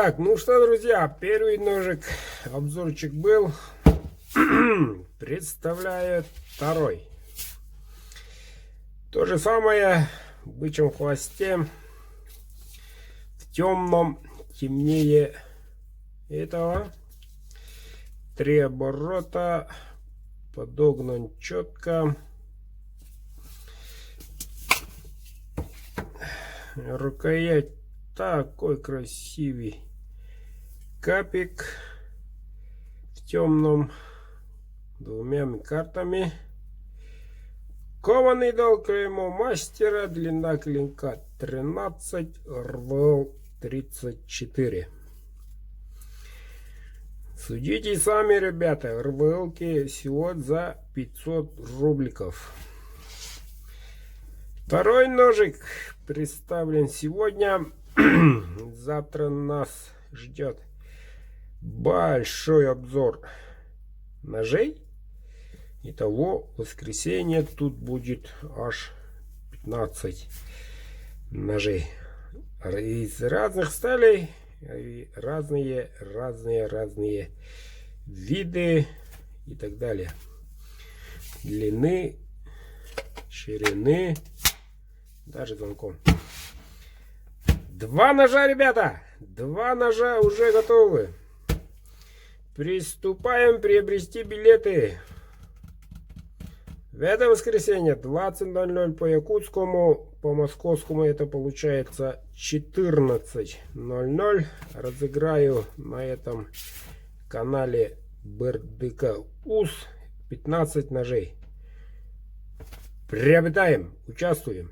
Так, ну что, друзья, первый ножик, обзорчик был. Представляю второй. То же самое в бычьем хвосте. В темном темнее этого. 3 оборота. Подогнан четко. Рукоять такой красивый капик в темном, 2 картами. Кованый дал клеймо мастера, длина клинка 13, РВЛ 34. Судите сами, ребята, РВЛки всего за 500 рубликов. Второй ножик представлен сегодня. Завтра нас ждет большой обзор ножей. Итого в воскресенье тут будет аж 15 ножей из разных сталей, разные виды и так далее, длины, ширины, даже тонком. 2 ножа, ребята, 2 ножа уже готовы. Приступаем приобрести билеты. В это воскресенье 20:00 по якутскому, по московскому это получается 14:00. Разыграю на этом канале Бердыка УС 15 ножей. Приобретаем, участвуем.